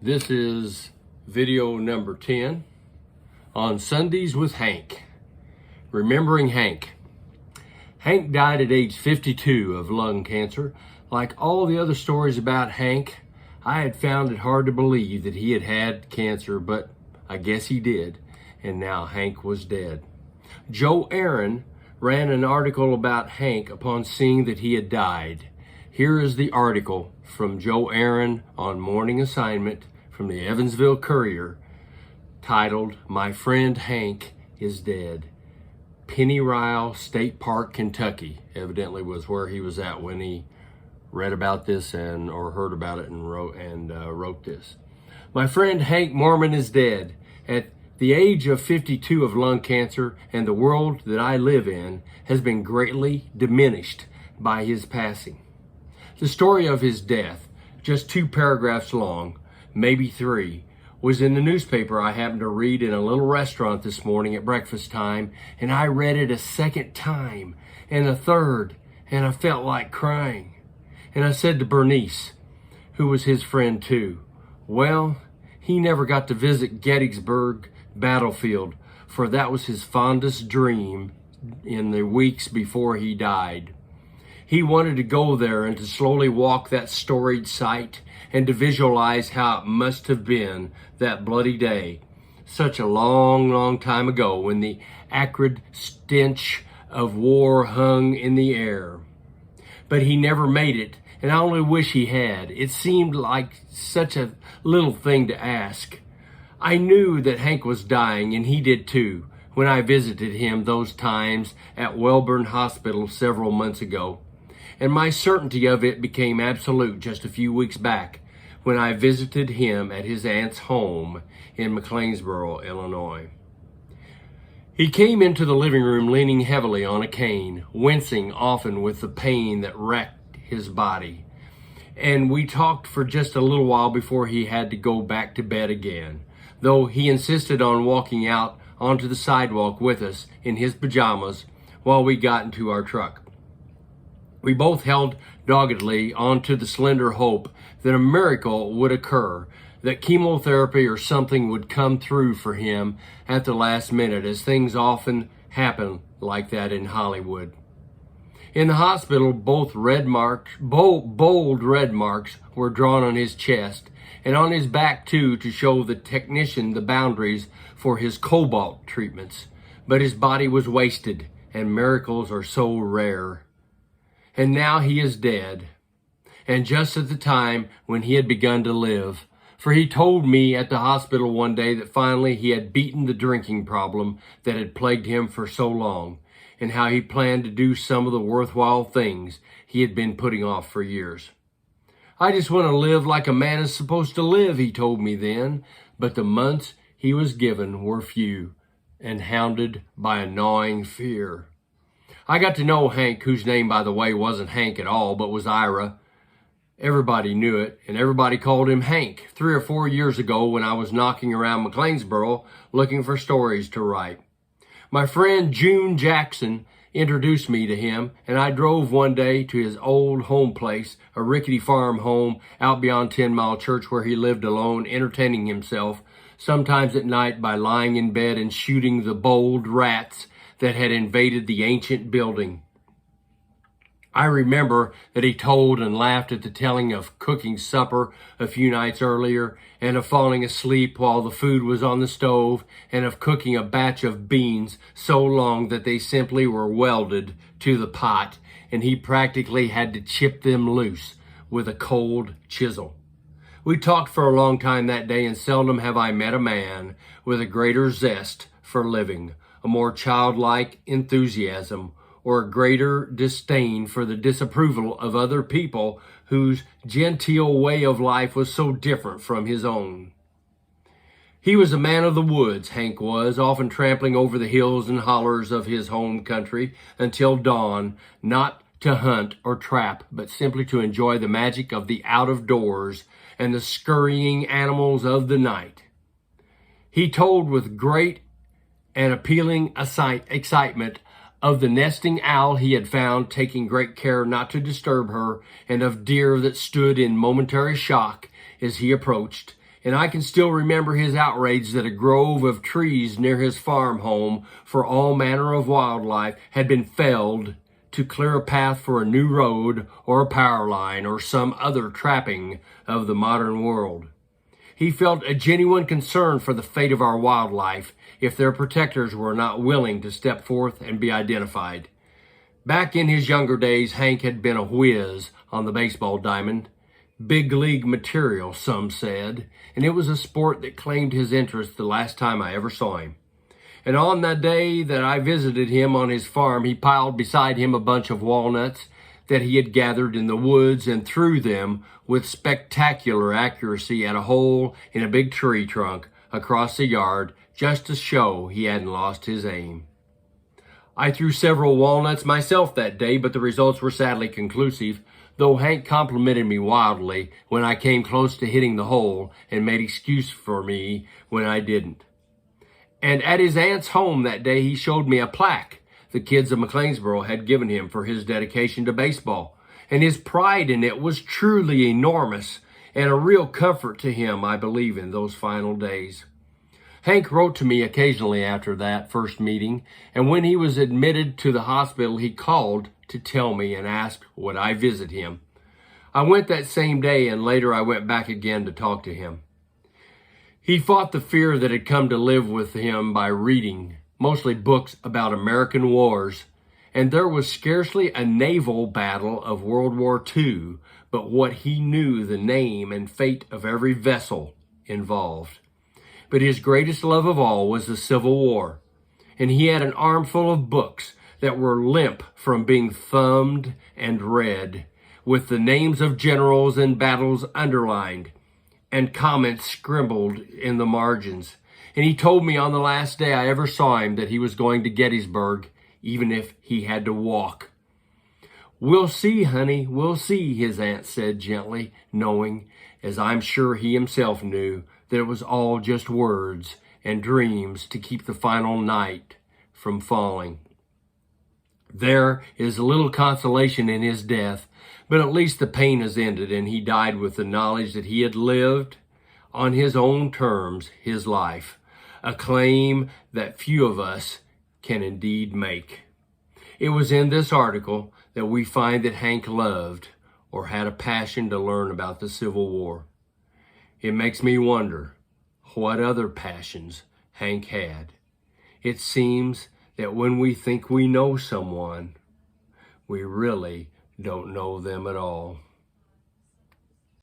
This is video number 10 on Sundays with Hank. Remembering Hank. Hank died at age 52 of lung cancer. Like all the other stories about Hank, I had found it hard to believe that he had had cancer, but I guess he did, and now Hank was dead. Joe Aaron ran an article about Hank upon seeing that he had died. Here is the article from Joe Aaron on morning assignment from the Evansville Courier, titled, "My Friend Hank is Dead." Pennyrile State Park, Kentucky, evidently was where he was at when he read about this or heard about it and wrote this. "My friend Hank Mormon is dead. At the age of 52 of lung cancer, and the world that I live in has been greatly diminished by his passing." The story of his death, just 2 paragraphs long, maybe 3, was in the newspaper I happened to read in a little restaurant this morning at breakfast time, and I read it a second time and a third, and I felt like crying. And I said to Bernice, who was his friend too, well, he never got to visit Gettysburg battlefield, for that was his fondest dream in the weeks before he died. He wanted to go there and to slowly walk that storied site and to visualize how it must have been that bloody day, such a long, long time ago, when the acrid stench of war hung in the air. But he never made it, and I only wish he had. It seemed like such a little thing to ask. I knew that Hank was dying, and he did too, when I visited him those times at Welborn Hospital several months ago. And my certainty of it became absolute just a few weeks back when I visited him at his aunt's home in McLeansboro, Illinois. He came into the living room leaning heavily on a cane, wincing often with the pain that wrecked his body. And we talked for just a little while before he had to go back to bed again, though he insisted on walking out onto the sidewalk with us in his pajamas while we got into our truck. We both held doggedly onto the slender hope that a miracle would occur, that chemotherapy or something would come through for him at the last minute, as things often happen like that in Hollywood. In the hospital, bold red marks were drawn on his chest and on his back too, to show the technician the boundaries for his cobalt treatments. But his body was wasted, and miracles are so rare. And now he is dead, and just at the time when he had begun to live. For he told me at the hospital one day that finally he had beaten the drinking problem that had plagued him for so long, and how he planned to do some of the worthwhile things he had been putting off for years. "I just want to live like a man is supposed to live," he told me then, but the months he was given were few and hounded by a gnawing fear. I got to know Hank, whose name, by the way, wasn't Hank at all, but was Ira. Everybody knew it, and everybody called him Hank 3 or 4 years ago when I was knocking around McLeansboro looking for stories to write. My friend June Jackson introduced me to him, and I drove one day to his old home place, a rickety farm home out beyond 10 Mile Church, where he lived alone, entertaining himself, sometimes at night, by lying in bed and shooting the bold rats that had invaded the ancient building. I remember that he told and laughed at the telling of cooking supper a few nights earlier, and of falling asleep while the food was on the stove, and of cooking a batch of beans so long that they simply were welded to the pot, and he practically had to chip them loose with a cold chisel. We talked for a long time that day, and seldom have I met a man with a greater zest for living, a more childlike enthusiasm, or a greater disdain for the disapproval of other people whose genteel way of life was so different from his own. He was a man of the woods, Hank was, often trampling over the hills and hollers of his home country until dawn, not to hunt or trap, but simply to enjoy the magic of the out-of-doors and the scurrying animals of the night. He told with great and appealing excitement of the nesting owl he had found, taking great care not to disturb her, and of deer that stood in momentary shock as he approached, And I can still remember his outrage that a grove of trees near his farm home for all manner of wildlife had been felled to clear a path for a new road or a power line or some other trapping of the modern world. He felt a genuine concern for the fate of our wildlife if their protectors were not willing to step forth and be identified. Back in his younger days, Hank had been a whiz on the baseball diamond. Big league material, some said, and it was a sport that claimed his interest the last time I ever saw him. And on that day that I visited him on his farm, he piled beside him a bunch of walnuts that he had gathered in the woods and threw them with spectacular accuracy at a hole in a big tree trunk across the yard just to show he hadn't lost his aim. I threw several walnuts myself that day, but the results were sadly conclusive, though Hank complimented me wildly when I came close to hitting the hole and made excuse for me when I didn't. And at his aunt's home that day, he showed me a plaque the kids of McLeansboro had given him for his dedication to baseball. And his pride in it was truly enormous and a real comfort to him, I believe, in those final days. Hank wrote to me occasionally after that first meeting, and when he was admitted to the hospital, he called to tell me and asked would I visit him. I went that same day, and later I went back again to talk to him. He fought the fear that had come to live with him by reading, mostly books about American wars, and there was scarcely a naval battle of World War II, but what he knew the name and fate of every vessel involved. But his greatest love of all was the Civil War, and he had an armful of books that were limp from being thumbed and read, with the names of generals and battles underlined, and comments scribbled in the margins. And he told me on the last day I ever saw him that he was going to Gettysburg, even if he had to walk. "We'll see, honey, we'll see," his aunt said gently, knowing, as I'm sure he himself knew, that it was all just words and dreams to keep the final night from falling. There is little consolation in his death, but at least the pain has ended, and he died with the knowledge that he had lived on his own terms his life, a claim that few of us can indeed make. It was in this article that we find that Hank loved or had a passion to learn about the Civil War. It makes me wonder what other passions Hank had. It seems that when we think we know someone, we really don't know them at all.